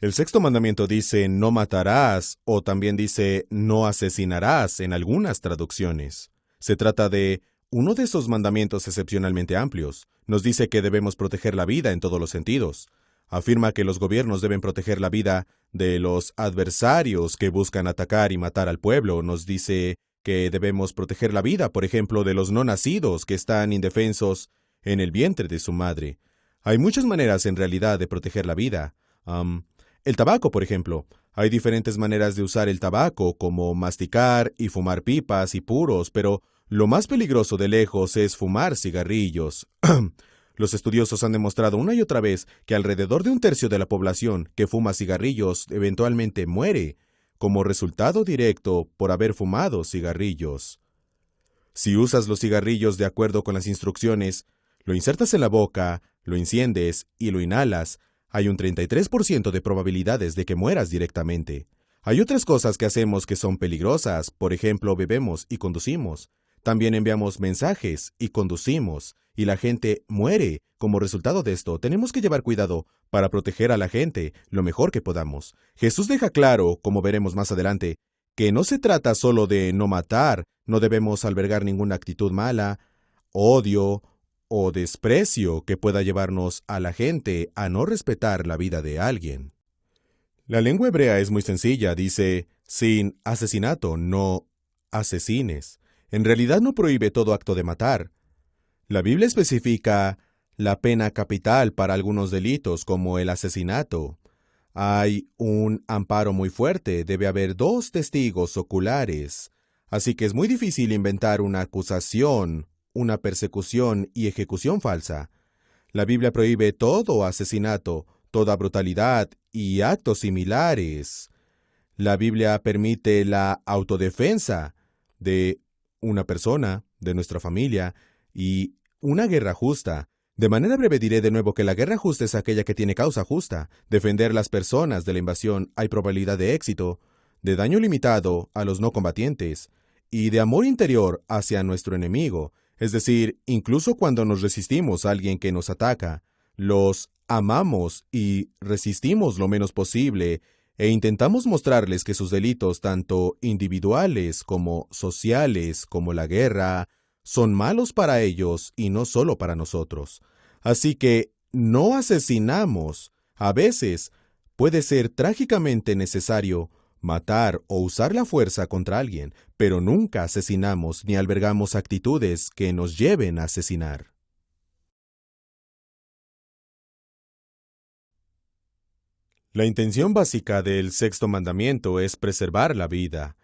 El sexto mandamiento dice no matarás o también dice no asesinarás en algunas traducciones. Se trata de uno de esos mandamientos excepcionalmente amplios. Nos dice que debemos proteger la vida en todos los sentidos. Afirma que los gobiernos deben proteger la vida de los adversarios que buscan atacar y matar al pueblo. Nos dice que debemos proteger la vida, por ejemplo, de los no nacidos que están indefensos en el vientre de su madre. Hay muchas maneras en realidad de proteger la vida. El tabaco, por ejemplo. Hay diferentes maneras de usar el tabaco, como masticar y fumar pipas y puros, pero lo más peligroso de lejos es fumar cigarrillos. Los estudiosos han demostrado una y otra vez que alrededor de un tercio de la población que fuma cigarrillos eventualmente muere, como resultado directo por haber fumado cigarrillos. Si usas los cigarrillos de acuerdo con las instrucciones, lo insertas en la boca, lo enciendes y lo inhalas, hay un 33% de probabilidades de que mueras directamente. Hay otras cosas que hacemos que son peligrosas, por ejemplo, bebemos y conducimos. También enviamos mensajes y conducimos, y la gente muere como resultado de esto. Tenemos que llevar cuidado para proteger a la gente lo mejor que podamos. Jesús deja claro, como veremos más adelante, que no se trata solo de no matar, no debemos albergar ninguna actitud mala, odio o desprecio que pueda llevarnos a la gente a no respetar la vida de alguien. La lengua hebrea es muy sencilla, dice, sin asesinato, no asesines. En realidad no prohíbe todo acto de matar. La Biblia especifica la pena capital para algunos delitos, como el asesinato. Hay un amparo muy fuerte, debe haber 2 testigos oculares, así que es muy difícil inventar una acusación, una persecución y ejecución falsa. La Biblia prohíbe todo asesinato, toda brutalidad y actos similares. La Biblia permite la autodefensa de una persona, de nuestra familia, y una guerra justa. De manera breve diré de nuevo que la guerra justa es aquella que tiene causa justa. Defender las personas de la invasión hay probabilidad de éxito, de daño limitado a los no combatientes, y de amor interior hacia nuestro enemigo. Es decir, incluso cuando nos resistimos a alguien que nos ataca, los amamos y resistimos lo menos posible, e intentamos mostrarles que sus delitos, tanto individuales como sociales, como la guerra, son malos para ellos y no solo para nosotros. Así que no asesinamos. A veces puede ser trágicamente necesario matar o usar la fuerza contra alguien, pero nunca asesinamos ni albergamos actitudes que nos lleven a asesinar. La intención básica del sexto mandamiento es preservar la vida.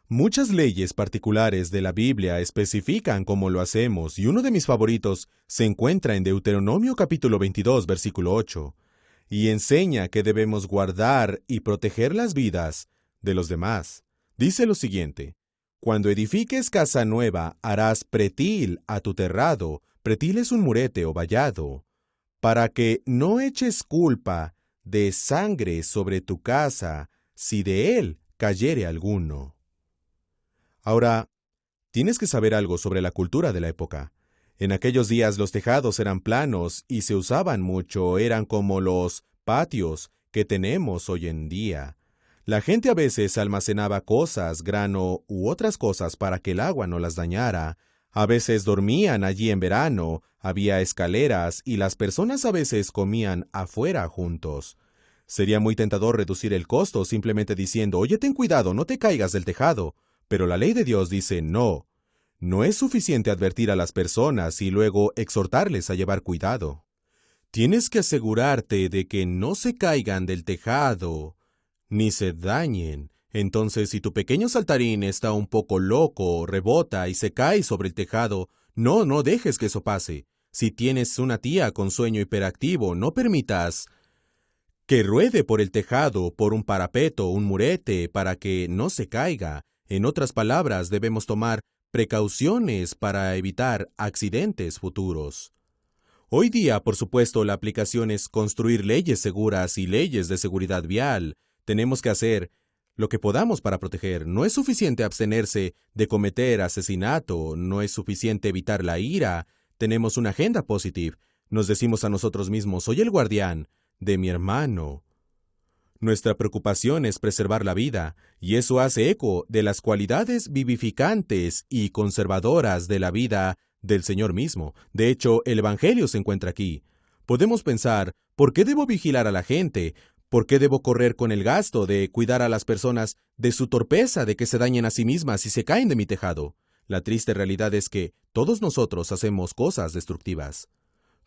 Muchas leyes particulares de la Biblia especifican cómo lo hacemos, y uno de mis favoritos se encuentra en Deuteronomio capítulo 22, versículo 8, y enseña que debemos guardar y proteger las vidas de los demás. Dice lo siguiente: cuando edifiques casa nueva, harás pretil a tu terrado. Pretil es un murete o vallado, para que no eches culpa de sangre sobre tu casa, si de él cayere alguno. Ahora, tienes que saber algo sobre la cultura de la época. En aquellos días los tejados eran planos y se usaban mucho, eran como los patios que tenemos hoy en día. La gente a veces almacenaba cosas, grano u otras cosas para que el agua no las dañara. A veces dormían allí en verano, había escaleras y las personas a veces comían afuera juntos. Sería muy tentador reducir el costo simplemente diciendo, oye, ten cuidado, no te caigas del tejado. Pero la ley de Dios dice no. No es suficiente advertir a las personas y luego exhortarles a llevar cuidado. Tienes que asegurarte de que no se caigan del tejado, ni se dañen. Entonces, si tu pequeño saltarín está un poco loco, rebota y se cae sobre el tejado, no dejes que eso pase. Si tienes una tía con sueño hiperactivo, no permitas que ruede por el tejado, por un parapeto, un murete, para que no se caiga. En otras palabras, debemos tomar precauciones para evitar accidentes futuros. Hoy día, por supuesto, la aplicación es construir leyes seguras y leyes de seguridad vial. Tenemos que hacer lo que podamos para proteger. No es suficiente abstenerse de cometer asesinato, no es suficiente evitar la ira. Tenemos una agenda positiva. Nos decimos a nosotros mismos, soy el guardián de mi hermano. Nuestra preocupación es preservar la vida, y eso hace eco de las cualidades vivificantes y conservadoras de la vida del Señor mismo. De hecho, el Evangelio se encuentra aquí. Podemos pensar, ¿por qué debo vigilar a la gente? ¿Por qué debo correr con el gasto de cuidar a las personas de su torpeza, de que se dañen a sí mismas y se caen de mi tejado? La triste realidad es que todos nosotros hacemos cosas destructivas.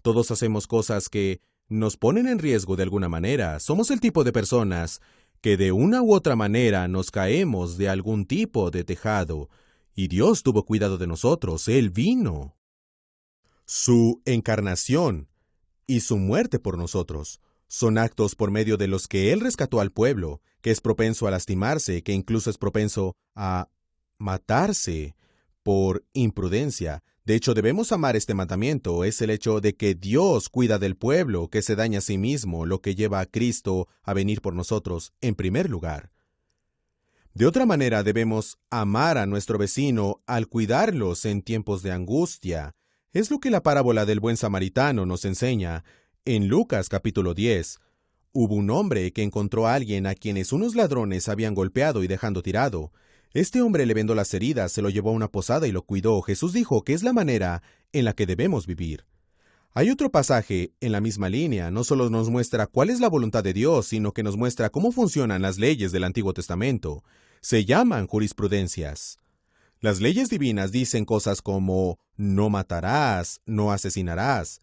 Todos hacemos cosas que nos ponen en riesgo de alguna manera. Somos el tipo de personas que de una u otra manera nos caemos de algún tipo de tejado. Y Dios tuvo cuidado de nosotros. Él vino. Su encarnación y su muerte por nosotros son actos por medio de los que Él rescató al pueblo, que es propenso a lastimarse, que incluso es propenso a matarse por imprudencia. De hecho, debemos amar este mandamiento. Es el hecho de que Dios cuida del pueblo, que se daña a sí mismo, lo que lleva a Cristo a venir por nosotros en primer lugar. De otra manera, debemos amar a nuestro vecino al cuidarlos en tiempos de angustia. Es lo que la parábola del buen samaritano nos enseña. En Lucas capítulo 10, hubo un hombre que encontró a alguien a quienes unos ladrones habían golpeado y dejando tirado. Este hombre le vendó las heridas, se lo llevó a una posada y lo cuidó. Jesús dijo que es la manera en la que debemos vivir. Hay otro pasaje en la misma línea. No solo nos muestra cuál es la voluntad de Dios, sino que nos muestra cómo funcionan las leyes del Antiguo Testamento. Se llaman jurisprudencias. Las leyes divinas dicen cosas como no matarás, no asesinarás.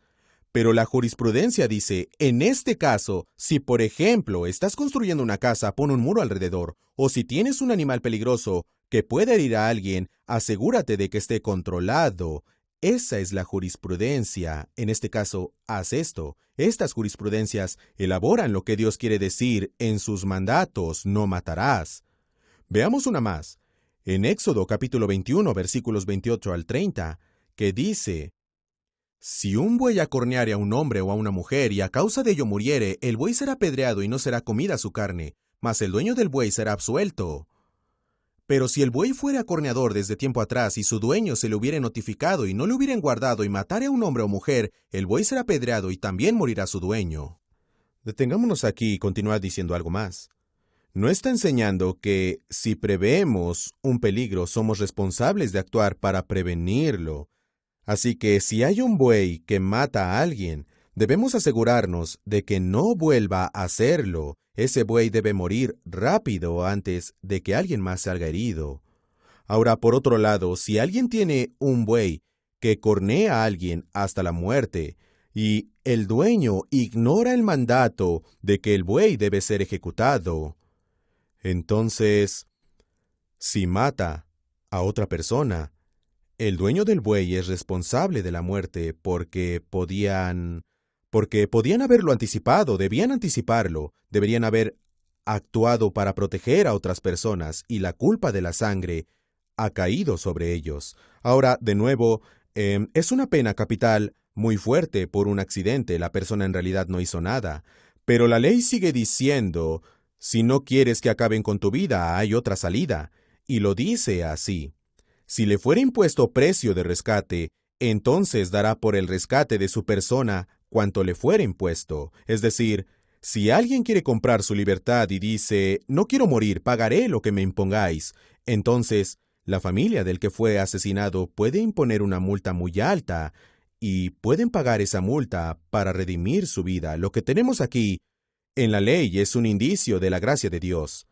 Pero la jurisprudencia dice, en este caso, si por ejemplo estás construyendo una casa, pon un muro alrededor, o si tienes un animal peligroso que pueda herir a alguien, asegúrate de que esté controlado. Esa es la jurisprudencia. En este caso, haz esto. Estas jurisprudencias elaboran lo que Dios quiere decir en sus mandatos, no matarás. Veamos una más. En Éxodo capítulo 21, versículos 28 al 30, que dice: si un buey acorneare a un hombre o a una mujer y a causa de ello muriere, el buey será apedreado y no será comida su carne, mas el dueño del buey será absuelto. Pero si el buey fuera acorneador desde tiempo atrás y su dueño se le hubiere notificado y no le hubieran guardado y matare a un hombre o mujer, el buey será apedreado y también morirá su dueño. Detengámonos aquí y continuad diciendo algo más. No está enseñando que si preveemos un peligro somos responsables de actuar para prevenirlo. Así que si hay un buey que mata a alguien, debemos asegurarnos de que no vuelva a hacerlo. Ese buey debe morir rápido antes de que alguien más salga herido. Ahora, por otro lado, si alguien tiene un buey que cornea a alguien hasta la muerte, y el dueño ignora el mandato de que el buey debe ser ejecutado, entonces, si mata a otra persona, el dueño del buey es responsable de la muerte porque podían haberlo anticipado, debían anticiparlo, deberían haber actuado para proteger a otras personas y la culpa de la sangre ha caído sobre ellos. Ahora, de nuevo, es una pena capital muy fuerte por un accidente. La persona en realidad no hizo nada. Pero la ley sigue diciendo, si no quieres que acaben con tu vida, hay otra salida. Y lo dice así. Si le fuera impuesto precio de rescate, entonces dará por el rescate de su persona cuanto le fuera impuesto. Es decir, si alguien quiere comprar su libertad y dice, no quiero morir, pagaré lo que me impongáis, entonces la familia del que fue asesinado puede imponer una multa muy alta y pueden pagar esa multa para redimir su vida. Lo que tenemos aquí en la ley es un indicio de la gracia de Dios.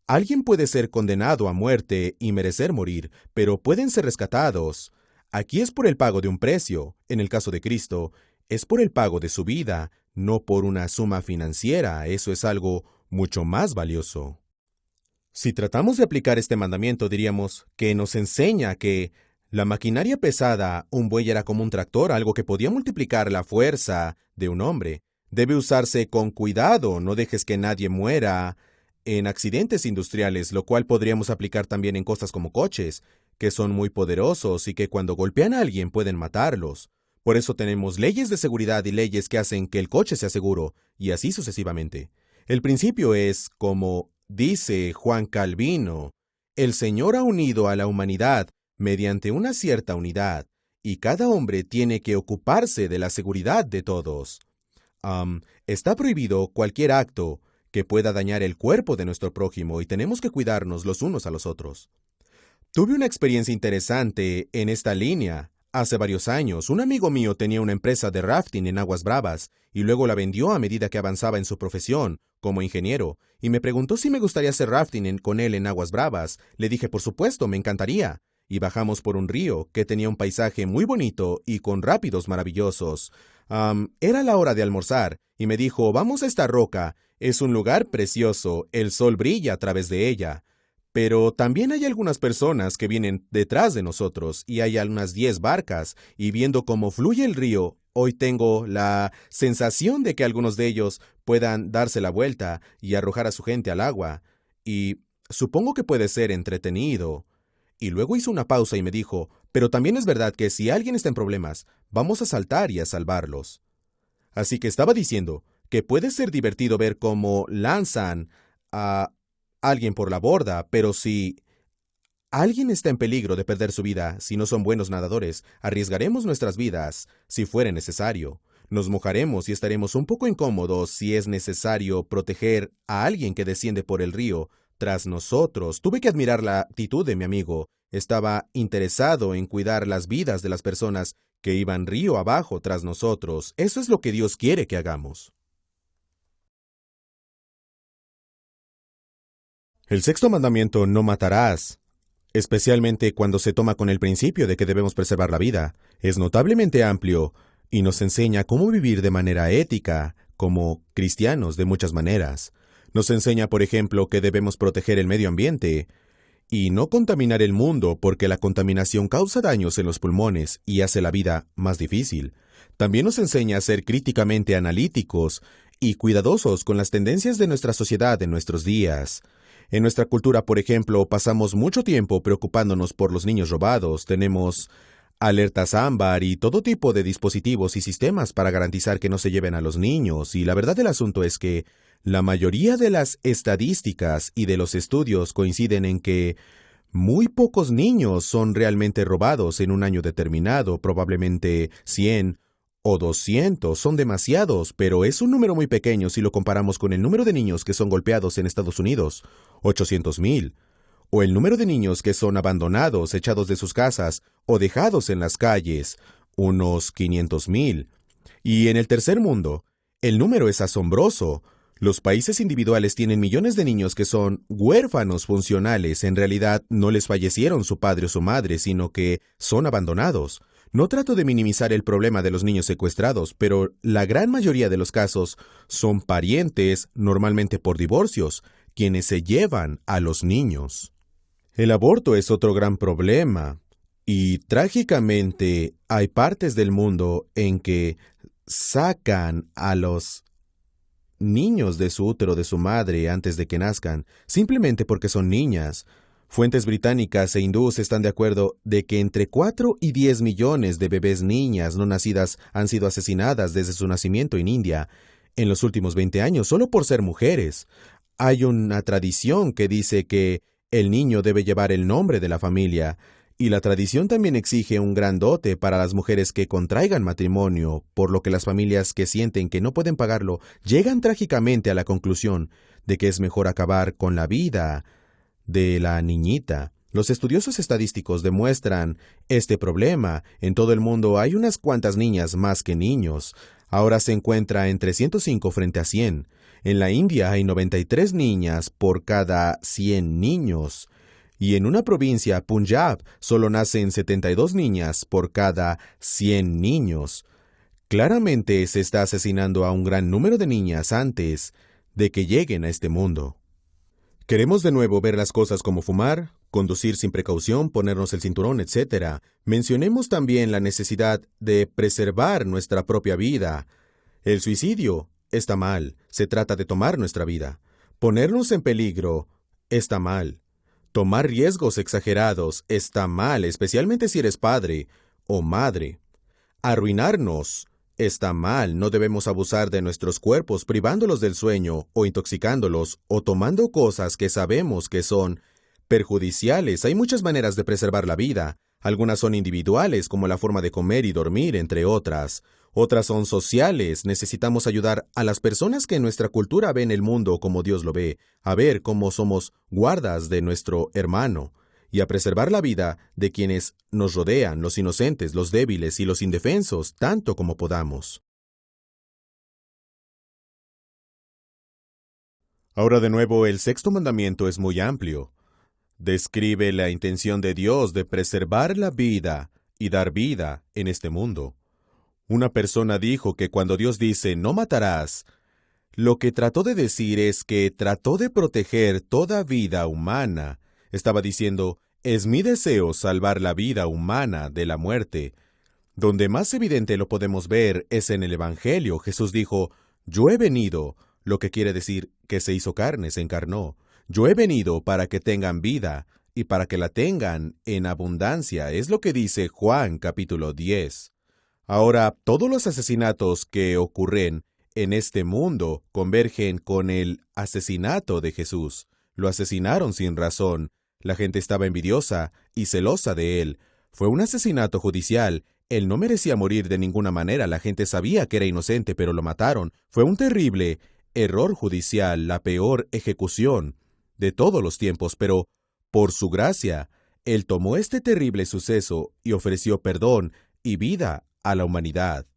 Alguien puede ser condenado a muerte y merecer morir, pero pueden ser rescatados. Aquí es por el pago de un precio. En el caso de Cristo, es por el pago de su vida, no por una suma financiera. Eso es algo mucho más valioso. Si tratamos de aplicar este mandamiento, diríamos que nos enseña que la maquinaria pesada, un buey era como un tractor, algo que podía multiplicar la fuerza de un hombre. Debe usarse con cuidado, no dejes que nadie muera en accidentes industriales, lo cual podríamos aplicar también en cosas como coches, que son muy poderosos y que cuando golpean a alguien pueden matarlos. Por eso tenemos leyes de seguridad y leyes que hacen que el coche sea seguro, y así sucesivamente. El principio es, como dice Juan Calvino, el Señor ha unido a la humanidad mediante una cierta unidad, y cada hombre tiene que ocuparse de la seguridad de todos. Está prohibido cualquier acto que pueda dañar el cuerpo de nuestro prójimo y tenemos que cuidarnos los unos a los otros. Tuve una experiencia interesante en esta línea. Hace varios años, un amigo mío tenía una empresa de rafting en aguas bravas y luego la vendió a medida que avanzaba en su profesión como ingeniero y me preguntó si me gustaría hacer rafting con él en aguas bravas. Le dije, por supuesto, me encantaría. Y bajamos por un río que tenía un paisaje muy bonito y con rápidos maravillosos. Era la hora de almorzar y me dijo, vamos a esta roca. Es un lugar precioso, el sol brilla a través de ella. Pero también hay algunas personas que vienen detrás de nosotros y hay unas 10 barcas y viendo cómo fluye el río, hoy tengo la sensación de que algunos de ellos puedan darse la vuelta y arrojar a su gente al agua. Y supongo que puede ser entretenido. Y luego hizo una pausa y me dijo, pero también es verdad que si alguien está en problemas, vamos a saltar y a salvarlos. Así que estaba diciendo que puede ser divertido ver cómo lanzan a alguien por la borda, pero si alguien está en peligro de perder su vida, si no son buenos nadadores, arriesgaremos nuestras vidas si fuera necesario. Nos mojaremos y estaremos un poco incómodos si es necesario proteger a alguien que desciende por el río tras nosotros. Tuve que admirar la actitud de mi amigo. Estaba interesado en cuidar las vidas de las personas que iban río abajo tras nosotros. Eso es lo que Dios quiere que hagamos. El sexto mandamiento, no matarás, especialmente cuando se toma con el principio de que debemos preservar la vida, es notablemente amplio y nos enseña cómo vivir de manera ética, como cristianos de muchas maneras. Nos enseña, por ejemplo, que debemos proteger el medio ambiente y no contaminar el mundo porque la contaminación causa daños en los pulmones y hace la vida más difícil. También nos enseña a ser críticamente analíticos y cuidadosos con las tendencias de nuestra sociedad en nuestros días. En nuestra cultura, por ejemplo, pasamos mucho tiempo preocupándonos por los niños robados. Tenemos alertas ámbar y todo tipo de dispositivos y sistemas para garantizar que no se lleven a los niños. Y la verdad del asunto es que la mayoría de las estadísticas y de los estudios coinciden en que muy pocos niños son realmente robados en un año determinado, probablemente 100 o 200 son demasiados, pero es un número muy pequeño si lo comparamos con el número de niños que son golpeados en Estados Unidos, 800,000, o el número de niños que son abandonados, echados de sus casas o dejados en las calles, unos 500,000. Y en el tercer mundo, el número es asombroso. Los países individuales tienen millones de niños que son huérfanos funcionales. En realidad, no les fallecieron su padre o su madre, sino que son abandonados. No trato de minimizar el problema de los niños secuestrados, pero la gran mayoría de los casos son parientes, normalmente por divorcios, quienes se llevan a los niños. El aborto es otro gran problema, y trágicamente hay partes del mundo en que sacan a los niños de su útero de su madre antes de que nazcan, simplemente porque son niñas. Fuentes británicas e hindúes están de acuerdo de que entre 4 y 10 millones de bebés niñas no nacidas han sido asesinadas desde su nacimiento en India en los últimos 20 años, solo por ser mujeres. Hay una tradición que dice que el niño debe llevar el nombre de la familia, y la tradición también exige un gran dote para las mujeres que contraigan matrimonio, por lo que las familias que sienten que no pueden pagarlo llegan trágicamente a la conclusión de que es mejor acabar con la vida de la niñita. Los estudiosos estadísticos demuestran este problema. En todo el mundo hay unas cuantas niñas más que niños. Ahora se encuentra entre 105 frente a 100. En la India hay 93 niñas por cada 100 niños. Y en una provincia, Punjab, solo nacen 72 niñas por cada 100 niños. Claramente se está asesinando a un gran número de niñas antes de que lleguen a este mundo. Queremos de nuevo ver las cosas como fumar, conducir sin precaución, ponernos el cinturón, etc. Mencionemos también la necesidad de preservar nuestra propia vida. El suicidio está mal, se trata de tomar nuestra vida. Ponernos en peligro está mal. Tomar riesgos exagerados está mal, especialmente si eres padre o madre. Arruinarnos está mal. No debemos abusar de nuestros cuerpos privándolos del sueño o intoxicándolos o tomando cosas que sabemos que son perjudiciales. Hay muchas maneras de preservar la vida. Algunas son individuales, como la forma de comer y dormir, entre otras. Otras son sociales. Necesitamos ayudar a las personas que en nuestra cultura ven el mundo como Dios lo ve, a ver cómo somos guardas de nuestro hermano, y a preservar la vida de quienes nos rodean, los inocentes, los débiles y los indefensos, tanto como podamos. Ahora de nuevo, el sexto mandamiento es muy amplio. Describe la intención de Dios de preservar la vida y dar vida en este mundo. Una persona dijo que cuando Dios dice no matarás, lo que trató de decir es que trató de proteger toda vida humana. Estaba diciendo, es mi deseo salvar la vida humana de la muerte. Donde más evidente lo podemos ver es en el Evangelio. Jesús dijo, yo he venido, lo que quiere decir que se hizo carne, se encarnó. Yo he venido para que tengan vida y para que la tengan en abundancia. Es lo que dice Juan capítulo 10. Ahora, todos los asesinatos que ocurren en este mundo convergen con el asesinato de Jesús. Lo asesinaron sin razón. La gente estaba envidiosa y celosa de él. Fue un asesinato judicial. Él no merecía morir de ninguna manera. La gente sabía que era inocente, pero lo mataron. Fue un terrible error judicial, la peor ejecución de todos los tiempos, pero por su gracia, Él tomó este terrible suceso y ofreció perdón y vida a la humanidad.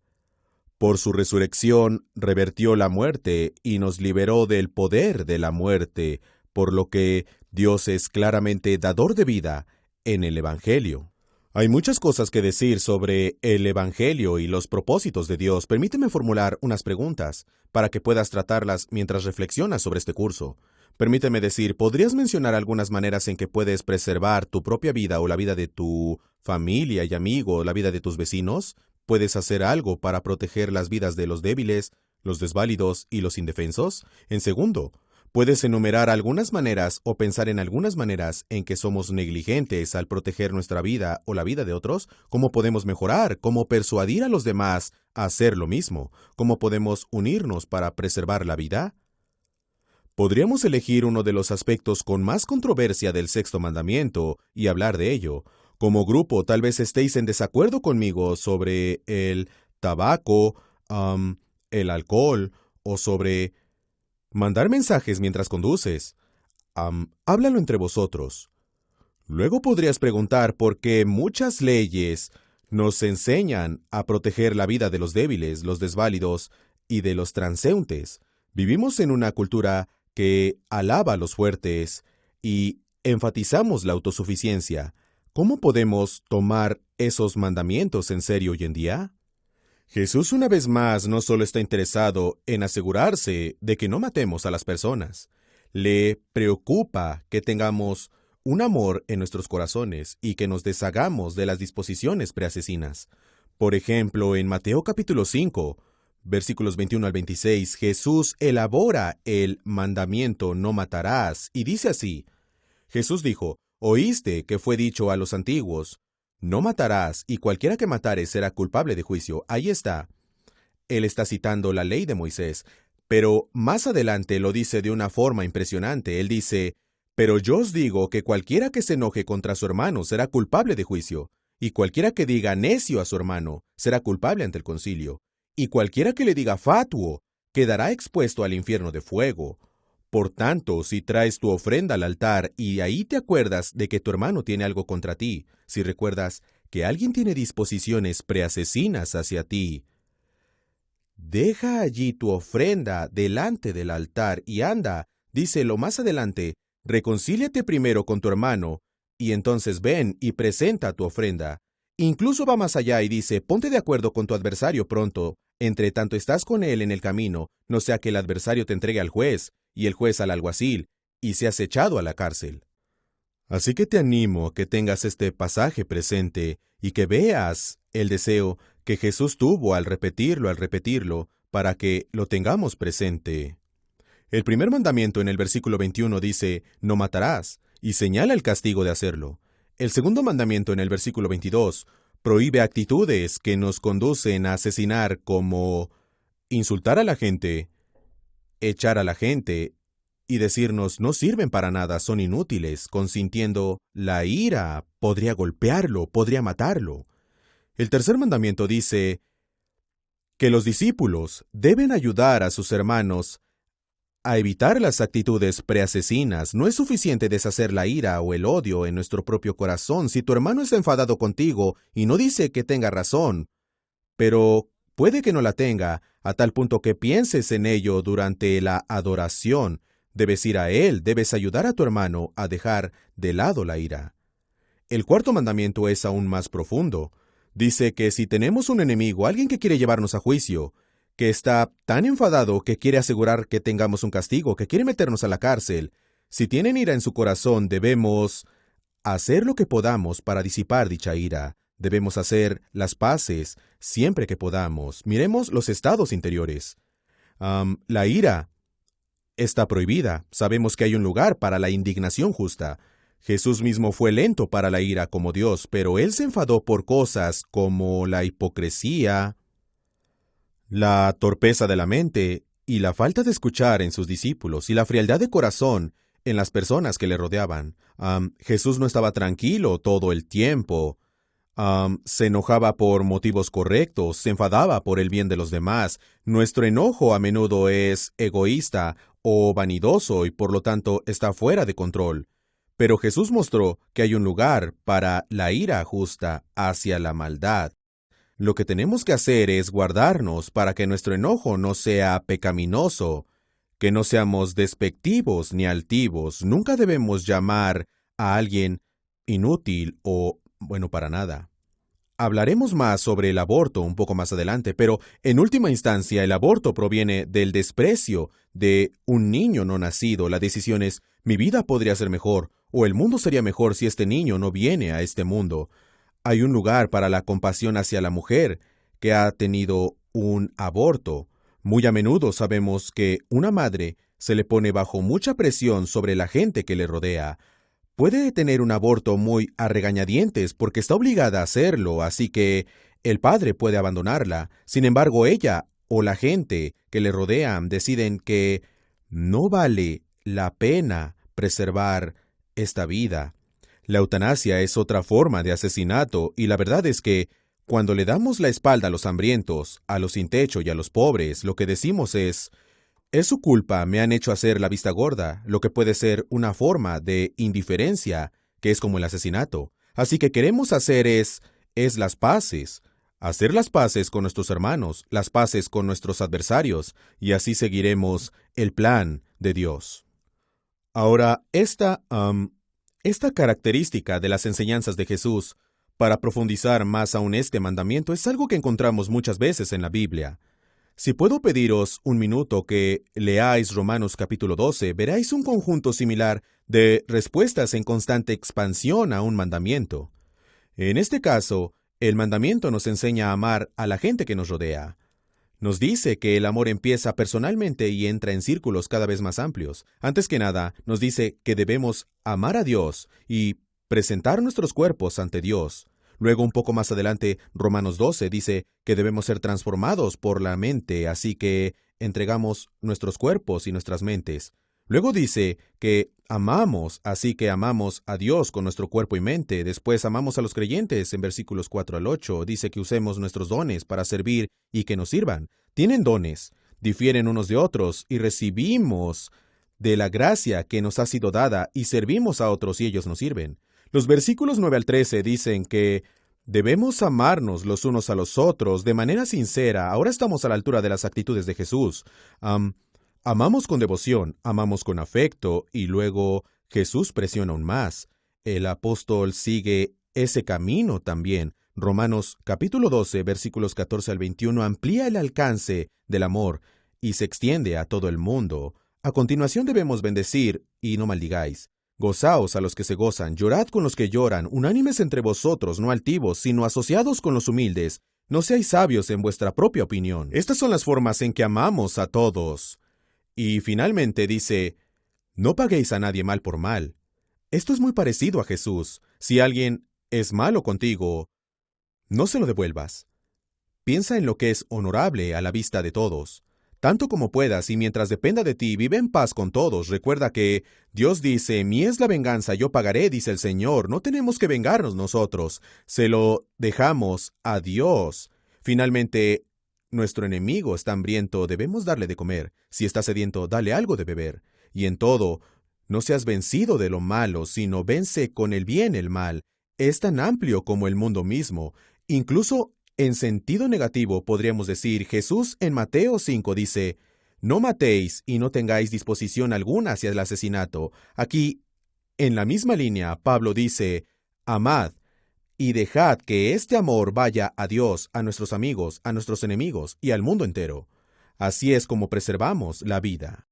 Por su resurrección revertió la muerte y nos liberó del poder de la muerte, por lo que Dios es claramente dador de vida en el Evangelio. Hay muchas cosas que decir sobre el Evangelio y los propósitos de Dios. Permíteme formular unas preguntas para que puedas tratarlas mientras reflexionas sobre este curso. Permíteme decir, ¿podrías mencionar algunas maneras en que puedes preservar tu propia vida o la vida de tu familia y amigo, la vida de tus vecinos? ¿Puedes hacer algo para proteger las vidas de los débiles, los desválidos y los indefensos? En segundo, ¿puedes enumerar algunas maneras o pensar en algunas maneras en que somos negligentes al proteger nuestra vida o la vida de otros? ¿Cómo podemos mejorar? ¿Cómo persuadir a los demás a hacer lo mismo? ¿Cómo podemos unirnos para preservar la vida? Podríamos elegir uno de los aspectos con más controversia del sexto mandamiento y hablar de ello. Como grupo, tal vez estéis en desacuerdo conmigo sobre el tabaco, el alcohol o sobre mandar mensajes mientras conduces. Háblalo entre vosotros. Luego podrías preguntar por qué muchas leyes nos enseñan a proteger la vida de los débiles, los desválidos y de los transeúntes. Vivimos en una cultura que alaba a los fuertes y enfatizamos la autosuficiencia. ¿Cómo podemos tomar esos mandamientos en serio hoy en día? Jesús una vez más no solo está interesado en asegurarse de que no matemos a las personas. Le preocupa que tengamos un amor en nuestros corazones y que nos deshagamos de las disposiciones preasesinas. Por ejemplo, en Mateo capítulo 5, versículos 21 al 26, Jesús elabora el mandamiento no matarás y dice así. Jesús dijo, oíste que fue dicho a los antiguos, no matarás, y cualquiera que matare será culpable de juicio. Ahí está. Él está citando la ley de Moisés, pero más adelante lo dice de una forma impresionante. Él dice, pero yo os digo que cualquiera que se enoje contra su hermano será culpable de juicio, y cualquiera que diga necio a su hermano será culpable ante el concilio, y cualquiera que le diga fatuo quedará expuesto al infierno de fuego. Por tanto, si traes tu ofrenda al altar y ahí te acuerdas de que tu hermano tiene algo contra ti, si recuerdas que alguien tiene disposiciones preasesinas hacia ti, deja allí tu ofrenda delante del altar y anda, díselo más adelante, reconcíliate primero con tu hermano, y entonces ven y presenta tu ofrenda. Incluso va más allá y dice, ponte de acuerdo con tu adversario pronto, entre tanto estás con él en el camino, no sea que el adversario te entregue al juez, y el juez al alguacil, y seas echado a la cárcel. Así que te animo a que tengas este pasaje presente y que veas el deseo que Jesús tuvo al repetirlo, para que lo tengamos presente. El primer mandamiento en el versículo 21 dice, no matarás, y señala el castigo de hacerlo. El segundo mandamiento en el versículo 22 prohíbe actitudes que nos conducen a asesinar, como insultar a la gente, echar a la gente y decirnos no sirven para nada, son inútiles, consintiendo la ira podría golpearlo, podría matarlo. El tercer mandamiento dice que los discípulos deben ayudar a sus hermanos a evitar las actitudes preasesinas. No es suficiente deshacer la ira o el odio en nuestro propio corazón. Si tu hermano está enfadado contigo y no dice que tenga razón, pero puede que no la tenga, a tal punto que pienses en ello durante la adoración, debes ir a él, debes ayudar a tu hermano a dejar de lado la ira. El cuarto mandamiento es aún más profundo. Dice que si tenemos un enemigo, alguien que quiere llevarnos a juicio, que está tan enfadado que quiere asegurar que tengamos un castigo, que quiere meternos a la cárcel, si tienen ira en su corazón, debemos hacer lo que podamos para disipar dicha ira. Debemos hacer las paces siempre que podamos. Miremos los estados interiores. La ira está prohibida. Sabemos que hay un lugar para la indignación justa. Jesús mismo fue lento para la ira como Dios, pero Él se enfadó por cosas como la hipocresía, la torpeza de la mente y la falta de escuchar en sus discípulos y la frialdad de corazón en las personas que le rodeaban. Jesús no estaba tranquilo todo el tiempo. Se enojaba por motivos correctos, se enfadaba por el bien de los demás. Nuestro enojo a menudo es egoísta o vanidoso y por lo tanto está fuera de control. Pero Jesús mostró que hay un lugar para la ira justa hacia la maldad. Lo que tenemos que hacer es guardarnos para que nuestro enojo no sea pecaminoso, que no seamos despectivos ni altivos. Nunca debemos llamar a alguien inútil o bueno para nada. Hablaremos más sobre el aborto un poco más adelante, pero en última instancia el aborto proviene del desprecio de un niño no nacido. La decisión es, mi vida podría ser mejor, o el mundo sería mejor si este niño no viene a este mundo. Hay un lugar para la compasión hacia la mujer que ha tenido un aborto. Muy a menudo sabemos que una madre se le pone bajo mucha presión sobre la gente que le rodea. Puede tener un aborto muy a regañadientes porque está obligada a hacerlo, así que el padre puede abandonarla. Sin embargo, ella o la gente que le rodean deciden que no vale la pena preservar esta vida. La eutanasia es otra forma de asesinato, y la verdad es que cuando le damos la espalda a los hambrientos, a los sin techo y a los pobres, lo que decimos es su culpa, me han hecho hacer la vista gorda, lo que puede ser una forma de indiferencia, que es como el asesinato. Así que queremos hacer es las paces, hacer las paces con nuestros hermanos, las paces con nuestros adversarios, y así seguiremos el plan de Dios. Ahora, esta característica de las enseñanzas de Jesús, para profundizar más aún este mandamiento, es algo que encontramos muchas veces en la Biblia. Si puedo pediros un minuto que leáis Romanos capítulo 12, veréis un conjunto similar de respuestas en constante expansión a un mandamiento. En este caso, el mandamiento nos enseña a amar a la gente que nos rodea. Nos dice que el amor empieza personalmente y entra en círculos cada vez más amplios. Antes que nada, nos dice que debemos amar a Dios y presentar nuestros cuerpos ante Dios. Luego, un poco más adelante, Romanos 12 dice que debemos ser transformados por la mente, así que entregamos nuestros cuerpos y nuestras mentes. Luego dice que amamos, así que amamos a Dios con nuestro cuerpo y mente. Después amamos a los creyentes, en versículos 4 al 8. Dice que usemos nuestros dones para servir y que nos sirvan. Tienen dones, difieren unos de otros y recibimos de la gracia que nos ha sido dada y servimos a otros y ellos nos sirven. Los versículos 9 al 13 dicen que debemos amarnos los unos a los otros de manera sincera. Ahora estamos a la altura de las actitudes de Jesús. Amamos con devoción, amamos con afecto, y luego Jesús presiona aún más. El apóstol sigue ese camino también. Romanos capítulo 12, versículos 14 al 21, amplía el alcance del amor y se extiende a todo el mundo. A continuación debemos bendecir y no maldigáis. Gozaos a los que se gozan, llorad con los que lloran, unánimes entre vosotros, no altivos, sino asociados con los humildes. No seáis sabios en vuestra propia opinión. Estas son las formas en que amamos a todos. Y finalmente dice, no paguéis a nadie mal por mal. Esto es muy parecido a Jesús. Si alguien es malo contigo, no se lo devuelvas. Piensa en lo que es honorable a la vista de todos. tanto como puedas, y mientras dependa de ti, vive en paz con todos. Recuerda que Dios dice, mi es la venganza, yo pagaré, dice el Señor. No tenemos que vengarnos nosotros, se lo dejamos a Dios. Finalmente, nuestro enemigo está hambriento, debemos darle de comer. Si está sediento, dale algo de beber. Y en todo, no seas vencido de lo malo, sino vence con el bien el mal. Es tan amplio como el mundo mismo. Incluso en sentido negativo, podríamos decir, Jesús en Mateo 5 dice, no matéis y no tengáis disposición alguna hacia el asesinato. Aquí, en la misma línea, Pablo dice, amad y dejad que este amor vaya a Dios, a nuestros amigos, a nuestros enemigos y al mundo entero. Así es como preservamos la vida.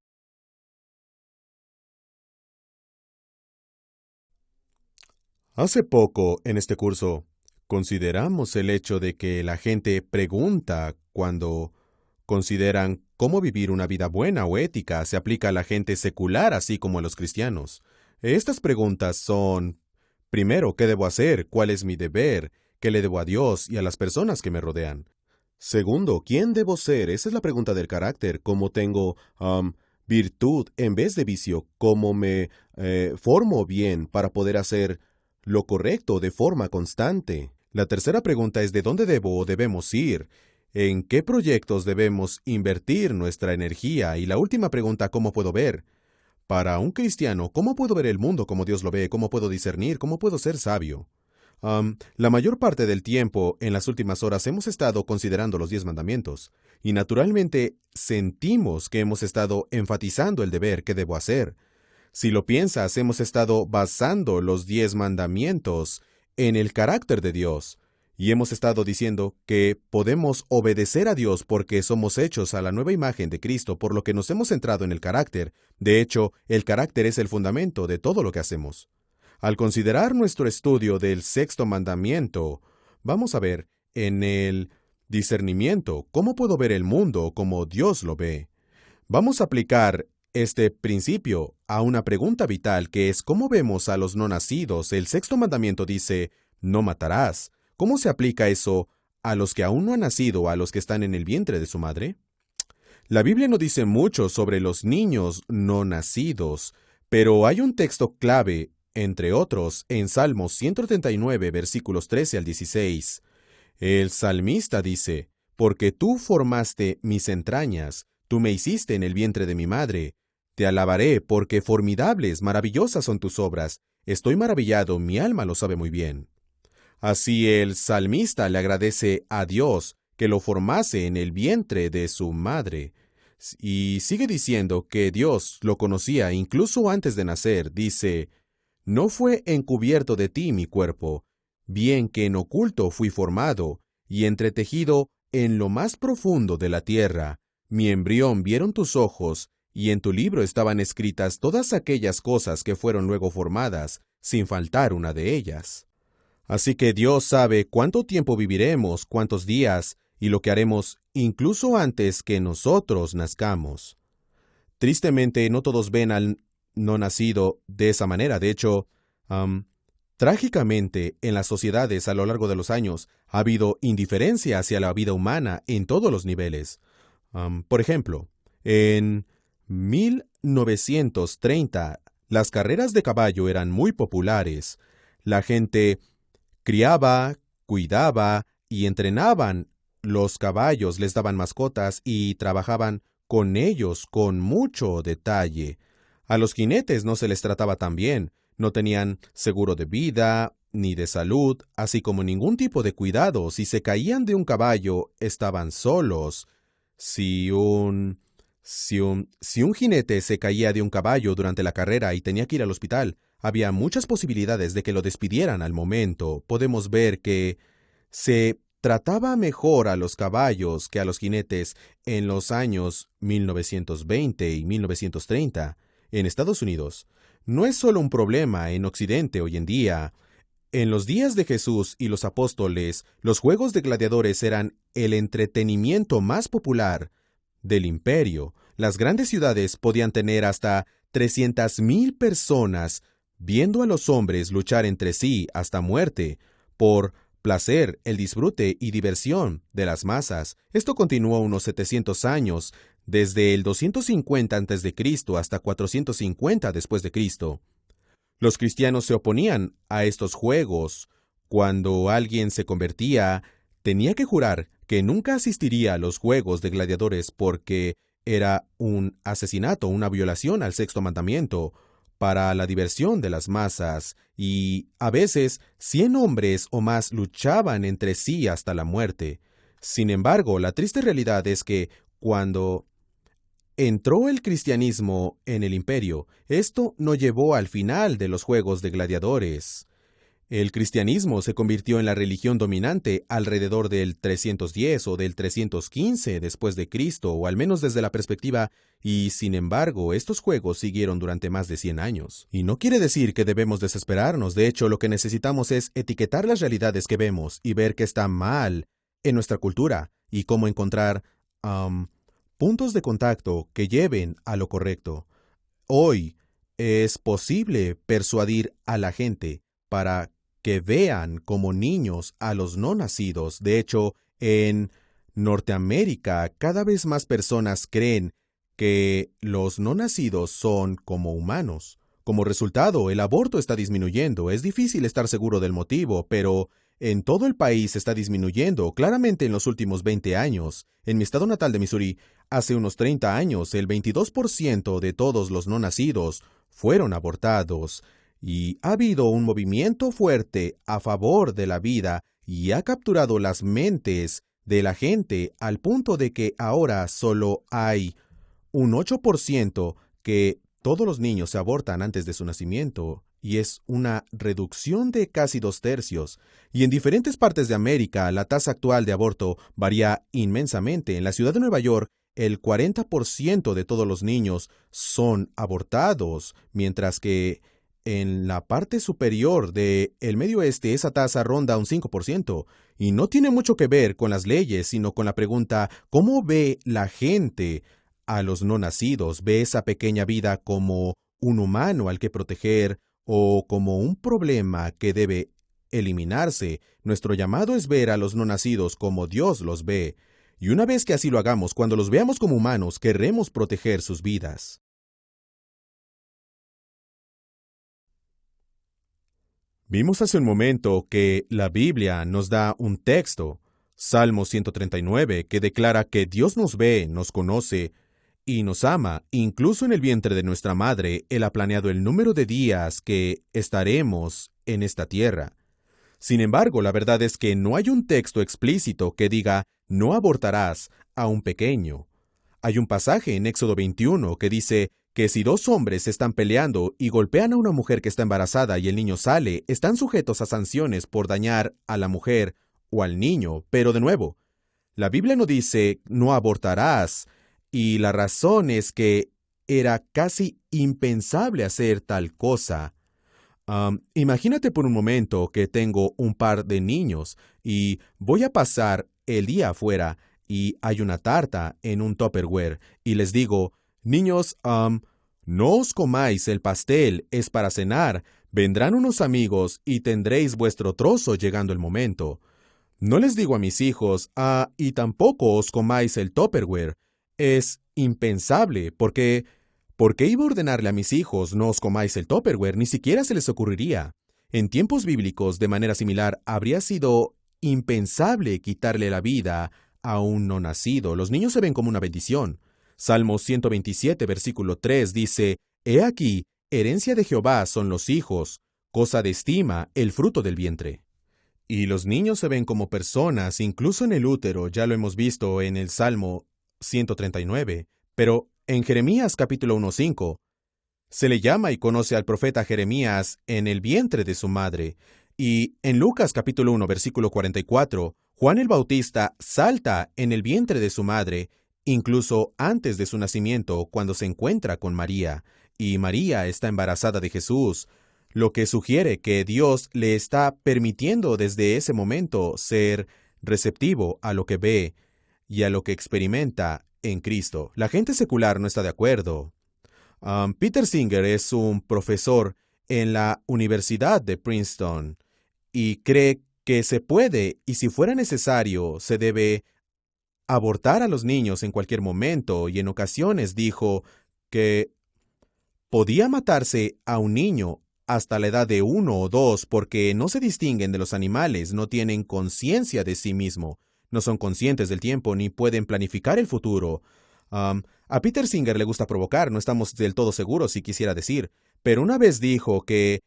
Hace poco, en este curso, consideramos el hecho de que la gente pregunta cuando consideran cómo vivir una vida buena o ética. Se aplica a la gente secular así como a los cristianos. Estas preguntas son, primero, ¿qué debo hacer? ¿Cuál es mi deber? ¿Qué le debo a Dios y a las personas que me rodean? Segundo, ¿quién debo ser? Esa es la pregunta del carácter. ¿Cómo tengo virtud en vez de vicio? ¿Cómo me formo bien para poder hacer lo correcto de forma constante? La tercera pregunta es ¿de dónde debo o debemos ir? ¿En qué proyectos debemos invertir nuestra energía? Y la última pregunta, ¿cómo puedo ver? Para un cristiano, ¿cómo puedo ver el mundo como Dios lo ve? ¿Cómo puedo discernir? ¿Cómo puedo ser sabio? La mayor parte del tiempo, en las últimas horas, hemos estado considerando los 10 mandamientos, y naturalmente sentimos que hemos estado enfatizando el deber que debo hacer. Si lo piensas, hemos estado basando los 10 mandamientos en el carácter de Dios, y hemos estado diciendo que podemos obedecer a Dios porque somos hechos a la nueva imagen de Cristo, por lo que nos hemos centrado en el carácter. De hecho, el carácter es el fundamento de todo lo que hacemos. Al considerar nuestro estudio del sexto mandamiento, vamos a ver en el discernimiento cómo puedo ver el mundo como Dios lo ve. Vamos a aplicar este principio a una pregunta vital que es ¿cómo vemos a los no nacidos? El sexto mandamiento dice, no matarás. ¿Cómo se aplica eso a los que aún no han nacido, a los que están en el vientre de su madre? La Biblia no dice mucho sobre los niños no nacidos, pero hay un texto clave, entre otros, en Salmos 139, versículos 13 al 16. El salmista dice, porque tú formaste mis entrañas, tú me hiciste en el vientre de mi madre. Te alabaré porque formidables, maravillosas son tus obras. Estoy maravillado, mi alma lo sabe muy bien. Así el salmista le agradece a Dios que lo formase en el vientre de su madre. Y sigue diciendo que Dios lo conocía incluso antes de nacer. Dice, no fue encubierto de ti mi cuerpo, bien que en oculto fui formado, y entretejido en lo más profundo de la tierra. Mi embrión vieron tus ojos, y en tu libro estaban escritas todas aquellas cosas que fueron luego formadas, sin faltar una de ellas. Así que Dios sabe cuánto tiempo viviremos, cuántos días, y lo que haremos incluso antes que nosotros nazcamos. Tristemente, no todos ven al no nacido de esa manera. De hecho, trágicamente, en las sociedades a lo largo de los años, ha habido indiferencia hacia la vida humana en todos los niveles. Por ejemplo, en 1930, las carreras de caballo eran muy populares. La gente criaba, cuidaba y entrenaban los caballos, les daban mascotas y trabajaban con ellos con mucho detalle. A los jinetes no se les trataba tan bien, no tenían seguro de vida ni de salud, así como ningún tipo de cuidado. Si se caían de un caballo, estaban solos. Si un jinete se caía de un caballo durante la carrera y tenía que ir al hospital, había muchas posibilidades de que lo despidieran al momento. Podemos ver que se trataba mejor a los caballos que a los jinetes en los años 1920 y 1930 en Estados Unidos. No es solo un problema en Occidente hoy en día. En los días de Jesús y los apóstoles, los juegos de gladiadores eran el entretenimiento más popular del imperio. Las grandes ciudades podían tener hasta 300,000 personas viendo a los hombres luchar entre sí hasta muerte por placer, el disfrute y diversión de las masas. Esto continuó unos 700 años desde el 250 a.C. hasta 450 después de Cristo. Los cristianos se oponían a estos juegos. Cuando alguien se convertía, tenía que jurar que nunca asistiría a los juegos de gladiadores porque era un asesinato, una violación al sexto mandamiento, para la diversión de las masas, y a veces 100 hombres o más luchaban entre sí hasta la muerte. Sin embargo, la triste realidad es que cuando entró el cristianismo en el imperio, esto no llevó al final de los juegos de gladiadores. El cristianismo se convirtió en la religión dominante alrededor del 310 o del 315 después de Cristo, o al menos desde la perspectiva, y sin embargo, estos juegos siguieron durante más de 100 años. Y no quiere decir que debemos desesperarnos. De hecho, lo que necesitamos es etiquetar las realidades que vemos y ver qué está mal en nuestra cultura y cómo encontrar puntos de contacto que lleven a lo correcto. Hoy es posible persuadir a la gente para que vean como niños a los no nacidos. De hecho, en Norteamérica, cada vez más personas creen que los no nacidos son como humanos. Como resultado, el aborto está disminuyendo. Es difícil estar seguro del motivo, pero en todo el país está disminuyendo, claramente en los últimos 20 años. En mi estado natal de Missouri, hace unos 30 años, el 22% de todos los no nacidos fueron abortados. Y ha habido un movimiento fuerte a favor de la vida y ha capturado las mentes de la gente al punto de que ahora solo hay un 8% que todos los niños se abortan antes de su nacimiento, y es una reducción de casi 2/3. Y en diferentes partes de América, la tasa actual de aborto varía inmensamente. En la ciudad de Nueva York, el 40% de todos los niños son abortados, mientras que en la parte superior del Medio Oeste esa tasa ronda un 5%, y no tiene mucho que ver con las leyes, sino con la pregunta, ¿cómo ve la gente a los no nacidos? ¿Ve esa pequeña vida como un humano al que proteger o como un problema que debe eliminarse? Nuestro llamado es ver a los no nacidos como Dios los ve, y una vez que así lo hagamos, cuando los veamos como humanos, querremos proteger sus vidas. Vimos hace un momento que la Biblia nos da un texto, Salmo 139, que declara que Dios nos ve, nos conoce y nos ama. Incluso en el vientre de nuestra madre, Él ha planeado el número de días que estaremos en esta tierra. Sin embargo, la verdad es que no hay un texto explícito que diga, no abortarás a un pequeño. Hay un pasaje en Éxodo 21 que dice que si dos hombres están peleando y golpean a una mujer que está embarazada y el niño sale, están sujetos a sanciones por dañar a la mujer o al niño. Pero de nuevo, la Biblia no dice no abortarás, y la razón es que era casi impensable hacer tal cosa. Imagínate por un momento que tengo un par de niños y voy a pasar el día afuera y hay una tarta en un Tupperware y les digo, niños, no os comáis el pastel, es para cenar, vendrán unos amigos y tendréis vuestro trozo llegando el momento. No les digo a mis hijos, y tampoco os comáis el Tupperware. Es impensable, porque ¿por qué iba a ordenarle a mis hijos no os comáis el Tupperware? Ni siquiera se les ocurriría. En tiempos bíblicos, de manera similar, habría sido impensable quitarle la vida a un no nacido. Los niños se ven como una bendición. Salmo 127, versículo 3 dice, He aquí, herencia de Jehová son los hijos, cosa de estima el fruto del vientre. Y los niños se ven como personas, incluso en el útero, ya lo hemos visto en el Salmo 139, pero en Jeremías capítulo 1:5, se le llama y conoce al profeta Jeremías en el vientre de su madre. Y en Lucas capítulo 1, versículo 44, Juan el Bautista salta en el vientre de su madre, incluso antes de su nacimiento, cuando se encuentra con María, y María está embarazada de Jesús, lo que sugiere que Dios le está permitiendo desde ese momento ser receptivo a lo que ve y a lo que experimenta en Cristo. La gente secular no está de acuerdo. Peter Singer es un profesor en la Universidad de Princeton y cree que se puede, y si fuera necesario, se debe abortar a los niños en cualquier momento y en ocasiones dijo que podía matarse a un niño hasta la edad de 1 o 2 porque no se distinguen de los animales, no tienen conciencia de sí mismo, no son conscientes del tiempo ni pueden planificar el futuro. A Peter Singer le gusta provocar, no estamos del todo seguros si quisiera decir, pero una vez dijo que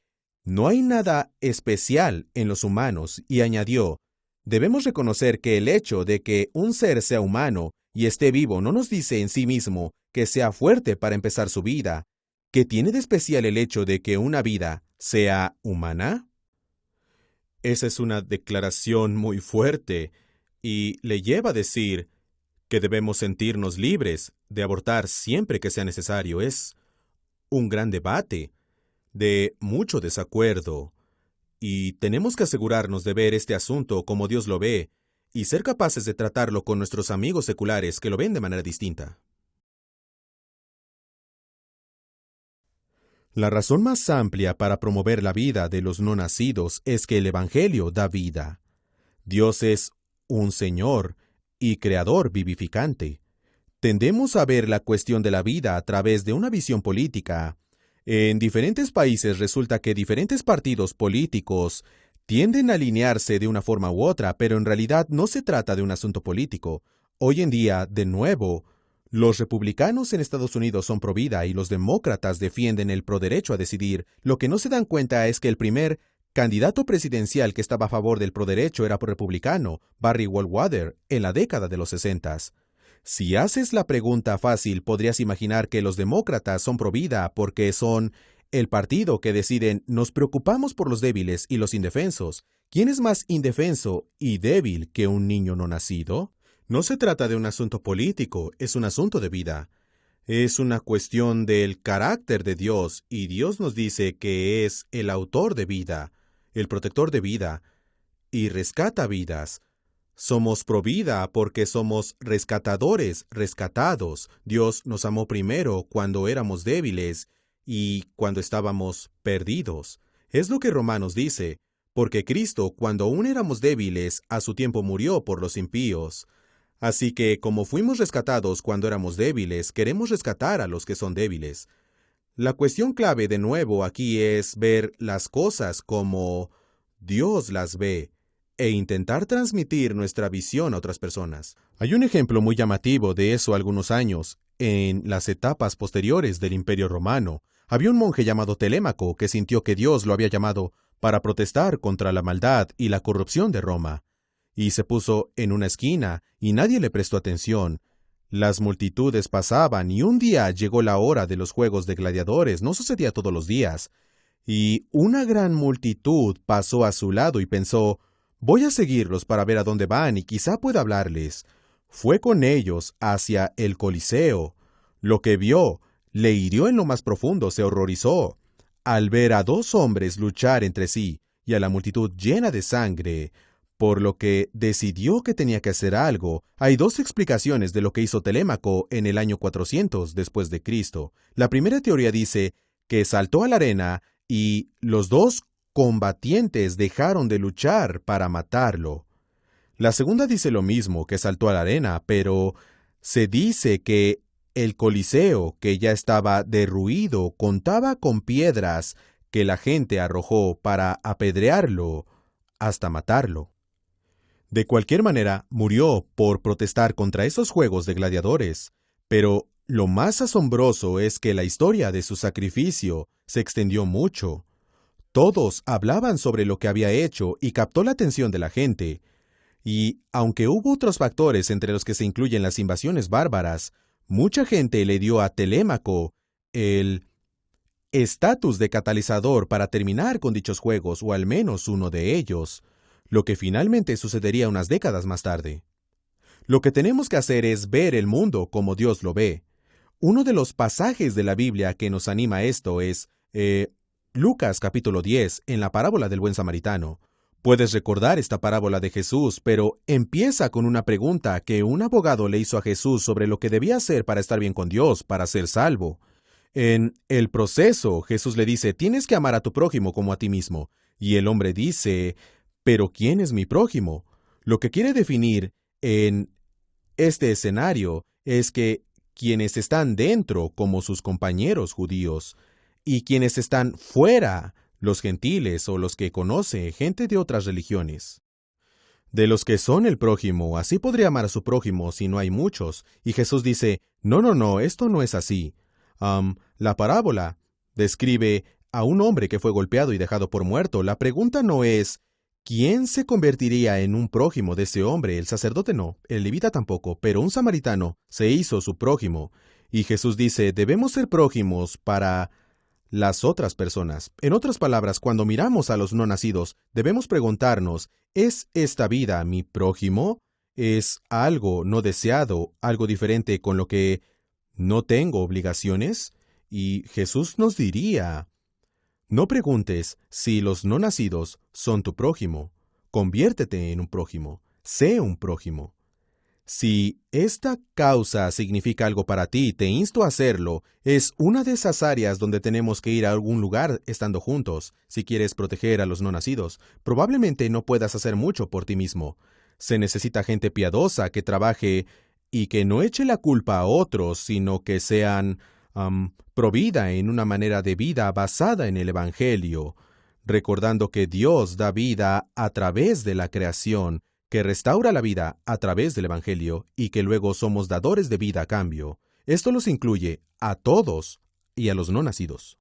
no hay nada especial en los humanos y añadió, debemos reconocer que el hecho de que un ser sea humano y esté vivo no nos dice en sí mismo que sea fuerte para empezar su vida. ¿Qué tiene de especial el hecho de que una vida sea humana? Esa es una declaración muy fuerte y le lleva a decir que debemos sentirnos libres de abortar siempre que sea necesario. Es un gran debate de mucho desacuerdo y tenemos que asegurarnos de ver este asunto como Dios lo ve y ser capaces de tratarlo con nuestros amigos seculares que lo ven de manera distinta. La razón más amplia para promover la vida de los no nacidos es que el Evangelio da vida. Dios es un Señor y Creador vivificante. Tendemos a ver la cuestión de la vida a través de una visión política. En diferentes países resulta que diferentes partidos políticos tienden a alinearse de una forma u otra, pero en realidad no se trata de un asunto político. Hoy en día, de nuevo, los republicanos en Estados Unidos son pro vida y los demócratas defienden el proderecho a decidir. Lo que no se dan cuenta es que el primer candidato presidencial que estaba a favor del proderecho era republicano, Barry Goldwater, en la década de los 60. Si haces la pregunta fácil, podrías imaginar que los demócratas son pro vida porque son el partido que deciden nos preocupamos por los débiles y los indefensos. ¿Quién es más indefenso y débil que un niño no nacido? No se trata de un asunto político, es un asunto de vida. Es una cuestión del carácter de Dios, y Dios nos dice que es el autor de vida, el protector de vida, y rescata vidas. Somos pro vida porque somos rescatadores, rescatados. Dios nos amó primero cuando éramos débiles y cuando estábamos perdidos. Es lo que Romanos dice, porque Cristo, cuando aún éramos débiles, a su tiempo murió por los impíos. Así que, como fuimos rescatados cuando éramos débiles, queremos rescatar a los que son débiles. La cuestión clave de nuevo aquí es ver las cosas como Dios las ve e intentar transmitir nuestra visión a otras personas. Hay un ejemplo muy llamativo de eso algunos años. En las etapas posteriores del Imperio Romano, había un monje llamado Telémaco que sintió que Dios lo había llamado para protestar contra la maldad y la corrupción de Roma. Y se puso en una esquina y nadie le prestó atención. Las multitudes pasaban y un día llegó la hora de los juegos de gladiadores. No sucedía todos los días. Y una gran multitud pasó a su lado y pensó, voy a seguirlos para ver a dónde van y quizá pueda hablarles. Fue con ellos hacia el Coliseo. Lo que vio le hirió en lo más profundo, se horrorizó. Al ver a 2 hombres luchar entre sí y a la multitud llena de sangre, por lo que decidió que tenía que hacer algo. Hay 2 explicaciones de lo que hizo Telémaco en el año 400 después de Cristo. La primera teoría dice que saltó a la arena y los 2 combatientes dejaron de luchar para matarlo. La segunda dice lo mismo, que saltó a la arena, pero se dice que el Coliseo, que ya estaba derruido, contaba con piedras que la gente arrojó para apedrearlo hasta matarlo. De cualquier manera, murió por protestar contra esos juegos de gladiadores, pero lo más asombroso es que la historia de su sacrificio se extendió mucho. Todos hablaban sobre lo que había hecho y captó la atención de la gente. Y, aunque hubo otros factores entre los que se incluyen las invasiones bárbaras, mucha gente le dio a Telémaco el estatus de catalizador para terminar con dichos juegos, o al menos uno de ellos, lo que finalmente sucedería unas décadas más tarde. Lo que tenemos que hacer es ver el mundo como Dios lo ve. Uno de los pasajes de la Biblia que nos anima a esto es Lucas capítulo 10, en la parábola del buen samaritano. Puedes recordar esta parábola de Jesús, pero empieza con una pregunta que un abogado le hizo a Jesús sobre lo que debía hacer para estar bien con Dios, para ser salvo. En el proceso, Jesús le dice, tienes que amar a tu prójimo como a ti mismo. Y el hombre dice, ¿pero quién es mi prójimo? Lo que quiere definir en este escenario es que quienes están dentro, como sus compañeros judíos, y quienes están fuera, los gentiles o los que conoce gente de otras religiones. De los que son el prójimo, así podría amar a su prójimo si no hay muchos. Y Jesús dice, no, esto no es así. La parábola describe a un hombre que fue golpeado y dejado por muerto. La pregunta no es, ¿quién se convertiría en un prójimo de ese hombre? El sacerdote no, el levita tampoco, pero un samaritano se hizo su prójimo. Y Jesús dice, debemos ser prójimos para las otras personas. En otras palabras, cuando miramos a los no nacidos, debemos preguntarnos, ¿es esta vida mi prójimo? ¿Es algo no deseado, algo diferente con lo que no tengo obligaciones? Y Jesús nos diría, no preguntes si los no nacidos son tu prójimo. Conviértete en un prójimo. Sé un prójimo. Si esta causa significa algo para ti, te insto a hacerlo. Es una de esas áreas donde tenemos que ir a algún lugar estando juntos, si quieres proteger a los no nacidos. Probablemente no puedas hacer mucho por ti mismo. Se necesita gente piadosa que trabaje y que no eche la culpa a otros, sino que sean provida en una manera de vida basada en el Evangelio, recordando que Dios da vida a través de la creación, que restaura la vida a través del Evangelio y que luego somos dadores de vida a cambio. Esto los incluye a todos y a los no nacidos.